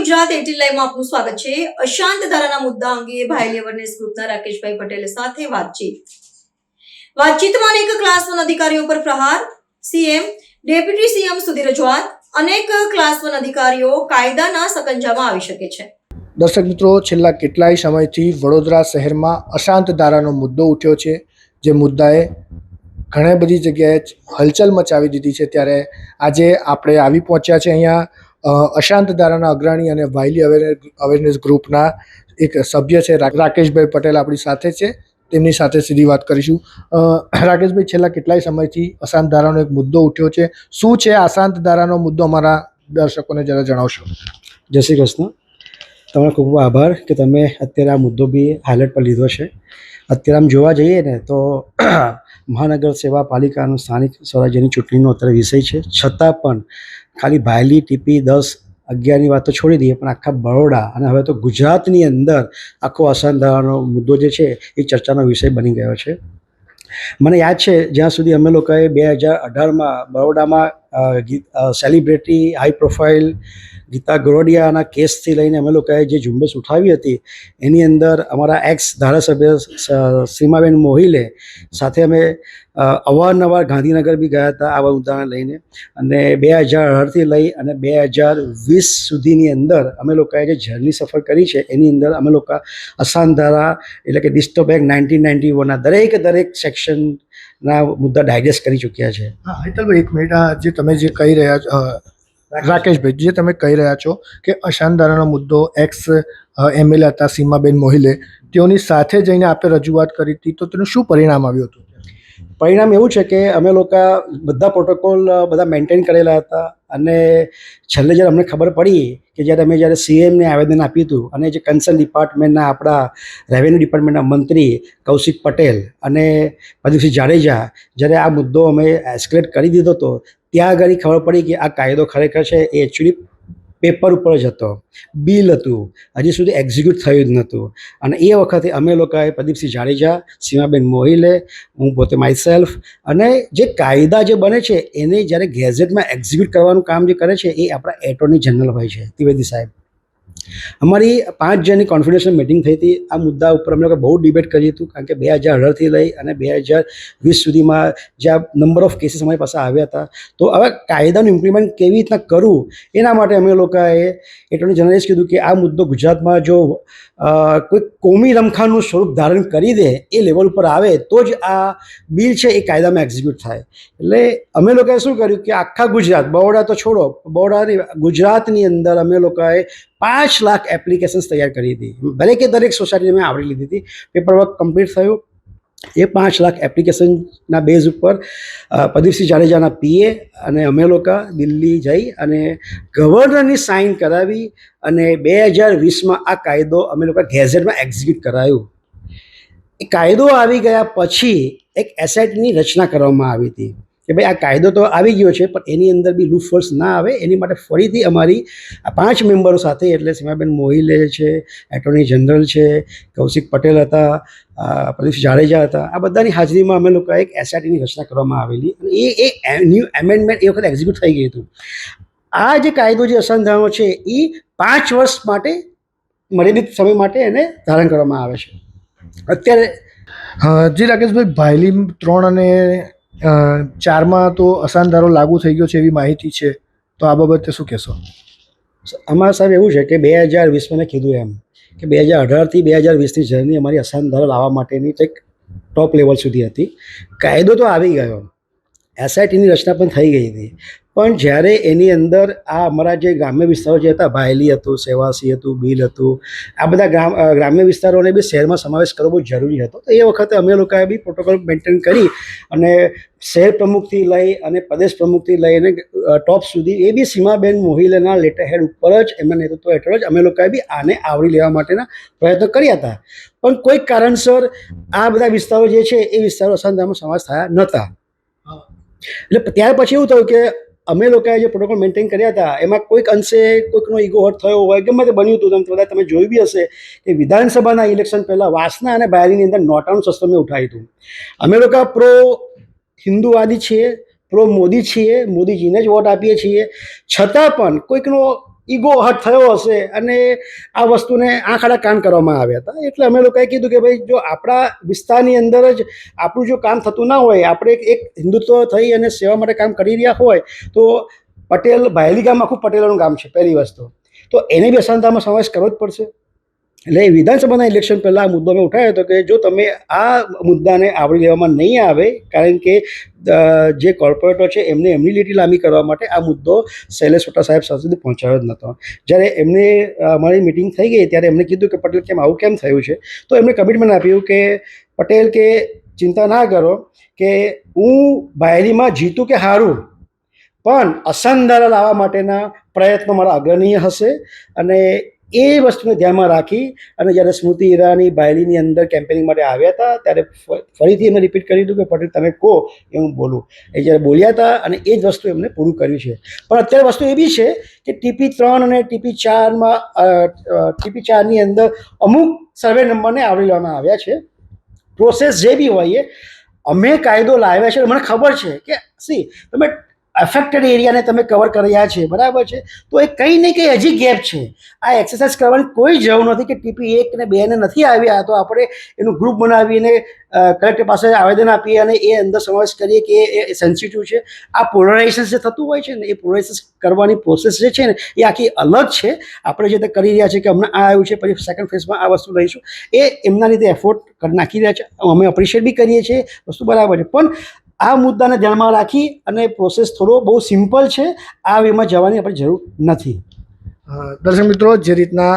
ગુજરાત 18 લાઈવમાં આપનું સ્વાગત છે। અશાંત ધારાના મુદ્દા અંગે ભાયલી અવેરનેસ ગ્રુપના રાકેશભાઈ પટેલ સાથે વાતચીતમાં અનેક ક્લાસ 1 અધિકારીઓ પર પ્રહાર, સીએમ ડેપ્યુટી સીએમ સુધી રજૂઆત, અનેક ક્લાસ 1 અધિકારીઓ કાયદાના સકંજામાં આવી શકે છે। દર્શક મિત્રો, છેલ્લા કેટલાય સમયથી વડોદરા શહેરમાં અશાંત ધારાનો મુદ્દો ઉઠ્યો છે, જે મુદ્દાએ ઘણી બધી જગ્યાએ હલચલ મચાવી દીધી છે। ત્યારે આજે આપણે આવી પહોંચ્યા છે અહીંયા અશાંત ધારાના અગ્રણી અને ભાયલી અવેરનેસ ગ્રુપના એક સભ્ય છે રાકેશભાઈ પટેલ આપણી સાથે છે। તેમની સાથે સીધી વાત કરીશું। રાકેશભાઈ, છેલ્લા કેટલાય સમયથી અશાંત ધારાનો એક મુદ્દો ઉઠ્યો છે, શું છે અશાંત ધારાનો મુદ્દો? અમારા દર્શકોને જરા જણાવશો। જય શ્રી કૃષ્ણ। તમારો ખૂબ ખૂબ આભાર કે તમે અત્યારે આ મુદ્દો બી હાઇલાઇટ પર લીધો છે। અત્યારે આમ જોવા જઈએ ને તો મહાનગર સેવા પાલિકાનું સ્થાનિક સ્વરાજ્યની ચૂંટણીનો અત્યારે વિષય છે, છતાં પણ ખાલી ભાયલી ટીપી 10-11ની વાત તો છોડી દઈએ, પણ આખા બરોડા અને હવે તો ગુજરાતની અંદર આખો અશાંત ધારાનો મુદ્દો જે છે એ ચર્ચાનો વિષય બની ગયો છે। મને યાદ છે જ્યાં સુધી અમે લોકોએ 2018માં બરોડામાં સેલિબ્રિટી હાઈ પ્રોફાઇલ ગીતા ગોરડિયાના કેસથી લઈને અમે લોકોએ જે ઝુંબેશ ઉઠાવી હતી, એની અંદર અમારા એક્સ ધારાસભ્ય સીમાબેન મોહિલે સાથે અમે અવારનવાર ગાંધીનગર બી ગયા હતા આવા મુદ્દાને લઈને। અને 2018થી લઈ અને 2020 સુધીની અંદર અમે લોકોએ જે જર્ની સફર કરી છે એની અંદર અમે લોકો અશાંત ધારા એટલે કે ડિસ્ટર્બ એક્ટ 1991ના દરેક સેક્શનના મુદ્દા ડાયજેસ્ટ કરી ચૂક્યા છે। હા હેતલભાઈ, એક મિનિટ, જે તમે જે કહી રહ્યા છો રાકેશભાઈ, જે તમે કહી રહ્યા છો કે અશાંત ધારાનો મુદ્દો એક્સ એમએલએ હતા સીમાબેન મોહિલે, તેઓની સાથે જઈને આપણે રજૂઆત કરી હતી, તો તેનું શું પરિણામ આવ્યું હતું? પરિણામ એવું છે કે અમે લોકો બધા પ્રોટોકોલ બધા મેન્ટેન કરેલા હતા, અને છેલ્લે જ્યારે અમને ખબર પડી કે જ્યારે સીએમને આવેદન આપ્યું હતું અને જે કન્સર્ન ડિપાર્ટમેન્ટના આપણા રેવન્યુ ડિપાર્ટમેન્ટના મંત્રી કૌશિક પટેલ અને પ્રદીપસિંહ જાડેજા જ્યારે આ મુદ્દો અમે એસ્કેલેટ કરી દીધો હતો, ત્યાં આગળ ખબર પડી કે આ કાયદો ખરેખર છે એ એકચ્યુઅલી પેપર ઉપર જ હતો, બિલ હતું, હજી સુધી એક્ઝિક્યુટ થયું જ નહોતું। અને એ વખતે અમે લોકોએ પ્રદીપસિંહ જાડેજા, સીમાબેન મોહિલે, હું પોતે માયસેલ્ફ, અને જે કાયદા જે બને છે એને જ્યારે ગેઝેટમાં એક્ઝિક્યુટ કરવાનું કામ જે કરે છે એ આપણા એટોર્ની જનરલ હોય છે, ત્રિવેદી સાહેબ। અમારી 5 જણની કોન્ફિડન્શિયલ મિટિંગ થઈ હતી આ મુદ્દા ઉપર। અમે લોકો બહુ ડિબેટ કરી હતું, કારણ કે 2018થી લઈ અને 2020 સુધીમાં જે આ નંબર ઓફ કેસીસ અમારી પાસે આવ્યા હતા, તો હવે કાયદાનું ઇમ્પ્લિમેન્ટ કેવી રીતના કરવું એના માટે અમે લોકોએ એટોર્ની જનરલે કીધું કે આ મુદ્દો ગુજરાતમાં જો કોઈ કોમી રમખાણનું સ્વરૂપ ધારણ કરી દે, એ લેવલ ઉપર આવે તો જ આ બિલ છે એ કાયદામાં એક્ઝિક્યુટ થાય। એટલે અમે લોકોએ શું કર્યું કે આખા ગુજરાત, બરોડા તો છોડો, બરોડાની ગુજરાતની અંદર અમે લોકોએ 5 લાખ એપ્લિકેશન્સ તૈયાર કરી હતી। દરેક સોસાયટી મેં આવરી લીધી હતી, પેપર વર્ક કમ્પ્લીટ થયું। એ 5 લાખ એપ્લિકેશનના બેઝ ઉપર પ્રદીપસિંહ જાડેજાના પીએ અને અમે લોકો દિલ્હી જઈ અને ગવર્નરની સાઇન કરાવી, અને 2020માં આ કાયદો અમે લોકો ગેઝેટમાં એક્ઝિક્યુટ કરાયું। એ કાયદો આવી ગયા પછી એક એસઆઈટીની રચના કરવામાં આવી હતી કે ભાઈ આ કાયદો તો આવી ગયો છે, પણ એની અંદર બી લૂપહોલ્સ ના આવે એની માટે ફરીથી અમારી આ 5 મેમ્બરો સાથે, એટલે સીમાબેન મોહિલે છે, એટોર્ની જનરલ છે, કૌશિક પટેલ હતા, પ્રદીપસિંહ જાડેજા હતા, આ બધાની હાજરીમાં અમે લોકોએ એક એસઆઈટીની રચના કરવામાં આવેલી, અને એ ન્યૂ એમેન્ડમેન્ટ એ વખતે એક્ઝિક્યુટ થઈ ગયું હતું। આ જે કાયદો જે અશાંત ધારાનો છે એ 5 વર્ષ માટે મર્યાદિત સમય માટે એને ધારણ કરવામાં આવે છે। અત્યારે જી રાકેશભાઈ, ભાયલી 3 અને 4માં તો અશાંત ધારો લાગુ થઈ ગયો છે એવી માહિતી છે, તો આ બાબતે શું કહેશો? આમાં સાહેબ એવું છે કે 2020માં મેં કીધું એમ કે 2018થી 2020ની જર્ની અમારી અશાંત ધારો લાવવા માટેની એક ટોપ લેવલ સુધી હતી। કાયદો તો આવી ગયો, એસઆઈટીની રચના પણ થઈ ગઈ હતી, પણ જ્યારે એની અંદર આ અમારા જે ગ્રામ્ય વિસ્તારો જે હતા, ભાયલી હતું, સેવાસી હતું, બિલ હતું, આ બધા ગ્રામ્ય વિસ્તારોને બી શહેરમાં સમાવેશ કરવો બહુ જરૂરી હતો। તો એ વખતે અમે લોકોએ બી પ્રોટોકોલ મેન્ટેન કરી અને શહેર પ્રમુખથી લઈ અને પ્રદેશ પ્રમુખથી લઈને ટોપ સુધી એ બી સીમાબેન મોહિલેના લેટર હેડ ઉપર જ, એમના નેતૃત્વ હેઠળ જ અમે લોકોએ બી આને આવરી લેવા માટેના પ્રયત્નો કર્યા હતા। પણ કોઈક કારણસર આ બધા વિસ્તારો જે છે એ વિસ્તારો અશાંત ધારામાં સમાવેશ થયા નહોતા। એટલે ત્યાર પછી એવું થયું કે અમે લોકોએ જે પ્રોટોકોલ મેન્ટેન કર્યા હતા એમાં કોઈક અંશે કોઈકનો ઈગો હર્ટ થયો હોય, ગમે તે બન્યું હતું। તમે જોયું બી હશે કે વિધાનસભાના ઇલેક્શન પહેલાં વાસના અને બાયરીની અંદર નોટાનું શસ્ત્ર મેં ઉઠાવ્યું હતું। અમે લોકો પ્રો હિન્દુવાદી છીએ, પ્રો મોદી છીએ, મોદીજીને જ વોટ આપીએ છીએ, છતાં પણ કોઈકનો ઈગો હર્ટ થયો હશે અને આ વસ્તુને આંખ આડા કાન કરવામાં આવ્યા હતા. એટલે અમે લોકોએ કીધું કે ભાઈ જો આપણા વિસ્તારની અંદર જ આપણું જો કામ થતું ના હોય, આપણે એક હિન્દુત્વ થઈ અને સેવા માટે કામ કરી રહ્યા હોય તો પટેલ ભાયલી ગામ આખું પટેલોનું ગામ છે પહેલી વસ્તુ, તો એને બી અશાંતતામાં સમાવેશ કરવો જ પડશે. એટલે વિધાનસભાના ઇલેક્શન પહેલાં આ મુદ્દો મેં ઉઠાવ્યો હતો કે જો તમે આ મુદ્દાને આવરી લેવામાં નહીં આવે, કારણ કે જે કોર્પોરેટરો છે એમને એમની લીટી લાંબી કરવા માટે આ મુદ્દો શૈલેષ વોટા સાહેબ સુધી પહોંચાડ્યો જ નહોતો. જ્યારે એમને અમારી મિટિંગ થઈ ગઈ ત્યારે એમને કીધું કે પટેલ કેમ આવું કેમ થયું છે, તો એમને કમિટમેન્ટ આપ્યું કે પટેલ કે ચિંતા ના કરો કે હું બાયરીમાં જીતું કે હારું પણ અસંધારા લાવવા માટેના પ્રયત્નો મારા અગ્રણીય હશે. અને એ વસ્તુને ધ્યાનમાં રાખી અને જ્યારે સ્મૃતિ ઈરાની બાયલીની અંદર કેમ્પેનિંગ માટે આવ્યા હતા ત્યારે ફરીથી એમને રિપીટ કરી દીધું કે પટેલ તમે કહો એ હું બોલું. એ જ્યારે બોલ્યા હતા અને એ જ વસ્તુ એમને પૂરું કર્યું છે. પણ અત્યારે વસ્તુ એવી છે કે TP3 અને TP4ની અંદર અમુક સર્વે નંબરને આવરી લેવામાં આવ્યા છે. પ્રોસેસ જે બી હોય અમે કાયદો લાવ્યા છે, મને ખબર છે કે તમે અફેક્ટેડ એરિયાને તમે કવર કર્યા છે, બરાબર છે, તો એ કંઈ ને કંઈ હજી ગેપ છે. આ એક્સરસાઇઝ કરવાની કોઈ જરૂર નથી કે TP1 ને 2 ને નથી આવ્યા તો આપણે એનું ગ્રુપ બનાવીને કલેક્ટર પાસે આવેદન આપીએ અને એ અંદર સમાવેશ કરીએ કે એ સેન્સિટિવ છે. આ પોલરાઇઝેશન જે થતું હોય છે ને, એ પોલરાઇઝેશન કરવાની પ્રોસેસ જે છે ને એ આખી અલગ છે. આપણે જે કરી રહ્યા છીએ કે હમણાં આ આવ્યું છે પછી સેકન્ડ ફેઝમાં આ વસ્તુ લઈશું, એ એમના રીતે એફોર્ટ નાખી રહ્યા છે. અમે અપ્રિશિએટ બી કરીએ છીએ, વસ્તુ બરાબર છે. પણ આ મુદ્દાને ધ્યાનમાં રાખી અને પ્રોસેસ થોડો બહુ સિમ્પલ છે, આ વેમાં જવાની આપણે જરૂર નથી. દર્શક મિત્રો, જે રીતના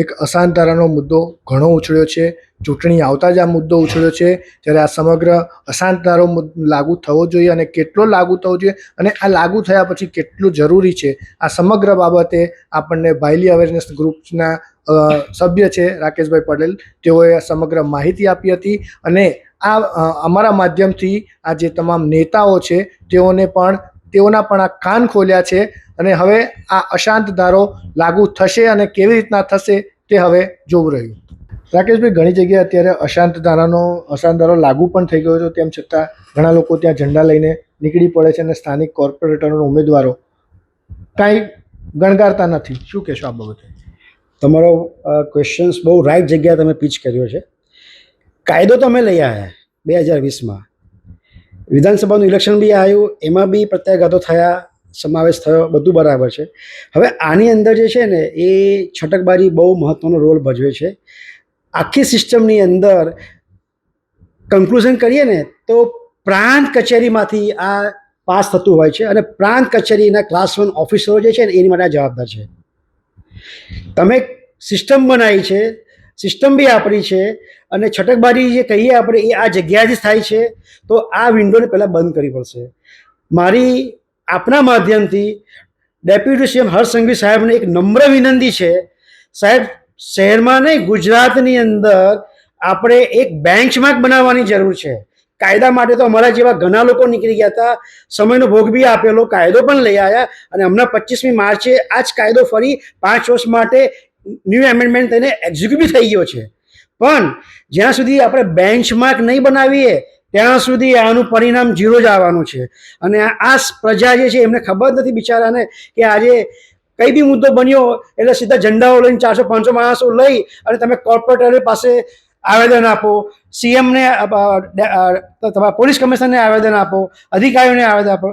એક અશાંત ધારાનો મુદ્દો ઘણો ઉછળ્યો છે, ચૂંટણી આવતા જ આ મુદ્દો ઉછળ્યો છે, ત્યારે આ સમગ્ર અશાંત ધારો લાગુ થવો જોઈએ અને કેટલો લાગુ થવો જોઈએ અને આ લાગુ થયા પછી કેટલું જરૂરી છે, આ સમગ્ર બાબતે આપણને બાયલી અવેરનેસ ગ્રુપના સભ્ય છે રાકેશભાઈ પટેલ, તેઓએ સમગ્ર માહિતી આપી હતી. અને આ અમારા માધ્યમથી આ જે તમામ નેતાઓ છે તેઓના પણ આ કાન ખોલ્યા છે અને હવે આ અશાંત ધારો લાગુ થશે અને કેવી રીતના થશે તે હવે જોવું રહ્યું. રાકેશભાઈ, ઘણી જગ્યાએ અત્યારે અશાંત ધારો લાગુ પણ થઈ ગયો છે, તેમ છતાં ઘણા લોકો ત્યાં ઝંડા લઈને નીકળી પડે છે અને સ્થાનિક કોર્પોરેટરોના ઉમેદવારો કાંઈ ગણગારતા નથી. શું કહેશો આ બાબતે? તમારો ક્વેશ્ચન્સ બહુ રાઈટ જગ્યાએ તમે પીચ કર્યો છે. કાયદો તો અમે લઈ આવ્યા 2020માં, વિધાનસભાનું ઇલેક્શન બી આવ્યું, એમાં બી પ્રત્યાઘાતો થયા, સમાવેશ થયો, બધું બરાબર છે. હવે આની અંદર જે છે ને એ છટકબારી બહુ મહત્ત્વનો રોલ ભજવે છે. આખી સિસ્ટમની અંદર કન્ક્લુઝન કરીએ ને તો પ્રાંત કચેરીમાંથી આ પાસ થતું હોય છે અને પ્રાંત કચેરીના ક્લાસ 1 ઓફિસરો જે છે ને એની માટે જવાબદાર છે. તમે સિસ્ટમ બનાવી છે, સિસ્ટમ બી આપણી છે અને છટકબારી જે કહીએ આપણે એ આ જગ્યાથી જ થાય છે, તો આ વિન્ડોને પહેલાં બંધ કરવી પડશે. મારી આપના માધ્યમથી ડેપ્યુટી સીએમ હર્ષ સંઘવી સાહેબને એક નમ્ર વિનંતી છે, સાહેબ શહેરમાં નહીં ગુજરાતની અંદર આપણે એક બેન્ચમાર્ક બનાવવાની જરૂર છે. કાયદા માટે તો અમારા જેવા ઘણા લોકો નીકળી ગયા હતા, સમયનો ભોગ બી આપેલો, કાયદો પણ લઈ આવ્યા અને હમણાં 25મી માર્ચે આ જ કાયદો ફરી 5 વર્ષ માટે ન્યૂ એમેન્ડમેન્ટ થઈને એક્ઝિક્યુટ થઈ ગયો છે. પણ જ્યાં સુધી આપણે બેન્ચમાર્ક નહીં બનાવીએ ત્યાં સુધી આનું પરિણામ 0 જ આવવાનું છે. અને આ પ્રજા જે છે એમને ખબર નથી બિચારાને કે આજે કંઈ બી મુદ્દો બન્યો એટલે સીધા ઝંડાઓ લઈને 400-500 માણસો લઈ અને તમે કોર્પોરેટર પાસે આવેદન આપો, સીએમને તમારા પોલીસ કમિશનરને આવેદન આપો, અધિકારીઓને આવેદન આપો.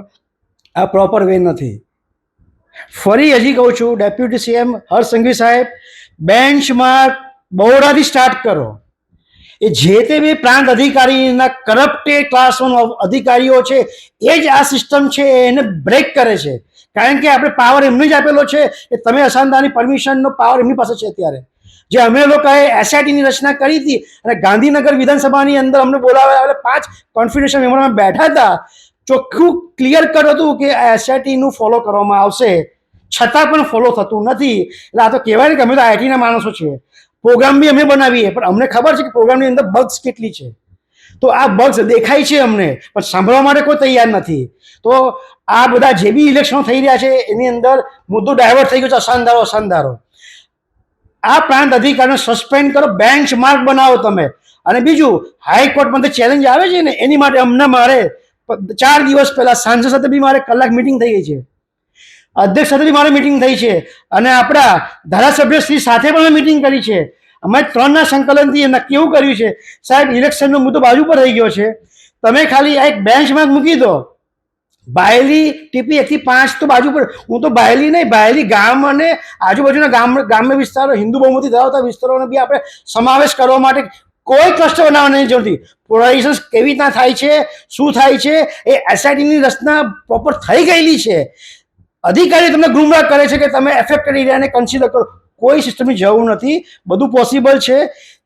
આ પ્રોપર વે નથી. ફરી હજી કહું છું, ડેપ્યુટી સીએમ હર્ષ સંઘવી સાહેબ, બેન્ચમાર્ક બહોળાથી સ્ટાર્ટ કરો. એ જે તે બી પ્રાંત અધિકારીના કરપ્ટેડ ક્લાસ 1 અધિકારીઓ છે એ જ આ સિસ્ટમ છે એને બ્રેક કરે છે. કારણ કે આપણે પાવર એમને જ આપેલો છે કે તમે અશાંતતાની પરમિશનનો પાવર એમની પાસે છે. અત્યારે જે અમે લોકોએ એસઆઈટીની રચના કરી હતી અને ગાંધીનગર વિધાનસભાની અંદર અમને બોલાવ્યા, એટલે 5 કોન્ફિડન્શિયલ મેમોમાં બેઠા હતા, ચોખ્ખું ક્લિયર કર્યું હતું કે આ એસઆઈટીનું ફોલો કરવામાં આવશે, છતાં પણ ફોલો થતું નથી. એટલે આ તો કહેવાય ને કે અમે તો આઈટીના માણસો છીએ, પ્રોગ્રામ બી અમે બનાવીએ પણ અમને ખબર છે કે પ્રોગ્રામની અંદર બગ્સ કેટલી છે. તો આ બગ્સ દેખાય છે અમને, પણ સાંભળવા માટે કોઈ તૈયાર નથી. તો આ બધા જે બી ઇલેક્શનો થઈ રહ્યા છે એની અંદર મુદ્દો ડાયવર્ટ થઈ ગયો છે અશાંત ધારો. આ પ્રાંત અધિકારીને સસ્પેન્ડ કરો, બેન્ચ માર્ક બનાવો તમે. અને બીજું, હાઈકોર્ટમાં જે ચેલેન્જ આવે છે ને એની માટે મારે 4 દિવસ પહેલાં સાંસદ સાથે બી મારે કલાક મિટિંગ થઈ ગઈ છે. અધ્યક્ષ સાથે બી મારી મિટિંગ થઈ છે અને આપણા ધારાસભ્યશ્રી સાથે પણ અમે મિટિંગ કરી છે. અમે 3ના સંકલનથી નક્કી એવું કર્યું છે સાહેબ, ઇલેક્શનનો મુદ્દો બાજુ પર રહી ગયો છે, તમે ખાલી આ એક બેન્ચમાર્ક મૂકી દો. બાયલી ટીપી 1 થી 5 તો બાજુ પર, હું તો બાયલી નહીં, બાયલી ગામ અને આજુબાજુના ગ્રામ્ય વિસ્તારો, હિન્દુ બહુમતી ધરાવતા વિસ્તારોનો બી આપણે સમાવેશ કરવા માટે કોઈ ક્લસ્ટર બનાવવાની જરૂર નથી. પોલરાઇઝેશન કેવી રીતના થાય છે, શું થાય છે, એ એસઆઈટીની રચના પ્રોપર થઈ ગયેલી છે. અધિકારી તમને ગુમરાહ કરે છે કે તમે એફેક્ટેડ એરિયાને કન્સિડર કરો, કોઈ સિસ્ટમની જરૂર નથી, બધું પોસિબલ છે.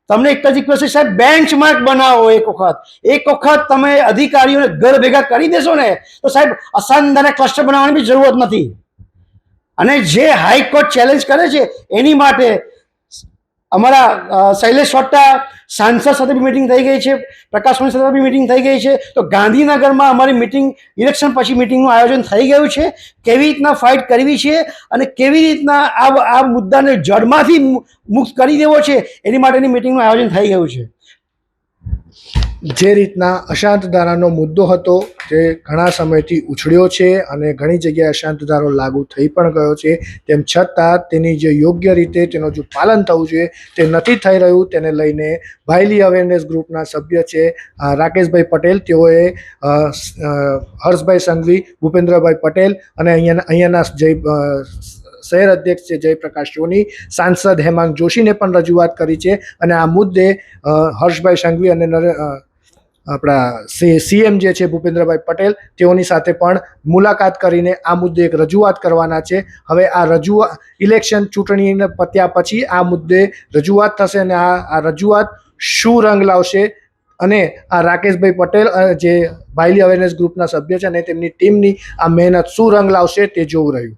તમને એક જ રિક્વેસ્ટ છે સાહેબ, બેન્ચમાર્ક બનાવો. એક વખત તમે અધિકારીઓને ઘર ભેગા કરી દેશો ને તો સાહેબ અસાનદાના ક્લસ્ટર બનાવવાની બી જરૂરત નથી. અને જે હાઈકોર્ટ ચેલેન્જ કરે છે એની માટે અમારા શૈલેષ સોટ્ટા સાંસદ સાથે બી મિટિંગ થઈ ગઈ છે, પ્રકાશ સોની સાથે બી મિટિંગ થઈ ગઈ છે. તો ગાંધીનગરમાં અમારી મિટિંગ, ઇલેક્શન પછી મિટિંગનું આયોજન થઈ ગયું છે. કેવી રીતના ફાઇટ કરવી છે અને કેવી રીતના આ મુદ્દાને જડમાંથી મુક્ત કરી દેવો છે એની માટેની મિટિંગનું આયોજન થઈ ગયું છે. જે રીતના અશાંત ધારાનો મુદ્દો હતો જે ઘણા સમયથી ઉછળ્યો છે અને ઘણી જગ્યાએ અશાંત ધારો લાગુ થઈ પણ ગયો છે, તેમ છતાં તેની જે યોગ્ય રીતે તેનું જો પાલન થવું જોઈએ તે નથી થઈ રહ્યું. તેને લઈને બાયલી અવેરનેસ ગ્રુપના સભ્ય છે રાકેશભાઈ પટેલ, તેઓએ હર્ષભાઈ સંઘવી, ભૂપેન્દ્રભાઈ પટેલ અને અહીંયાના જય શહેર અધ્યક્ષ છે જયપ્રકાશ સોની, સાંસદ હેમાંગ જોશીને પણ રજૂઆત કરી છે. અને આ મુદ્દે હર્ષભાઈ સંઘવી અને આપણા સીએમ જે છે ભૂપેન્દ્રભાઈ પટેલ, તેઓની સાથે પણ મુલાકાત કરીને આ મુદ્દે એક રજૂઆત કરવાના છે. હવે આ રજૂઆત ઇલેક્શન ચૂંટણીને પત્યા પછી આ મુદ્દે રજૂઆત થશે અને આ રજૂઆત શું રંગ લાવશે અને આ રાકેશભાઈ પટેલ જે બાયલી અવેરનેસ ગ્રુપના સભ્ય છે અને તેમની ટીમની આ મહેનત શું રંગ લાવશે તે જોવું રહ્યું.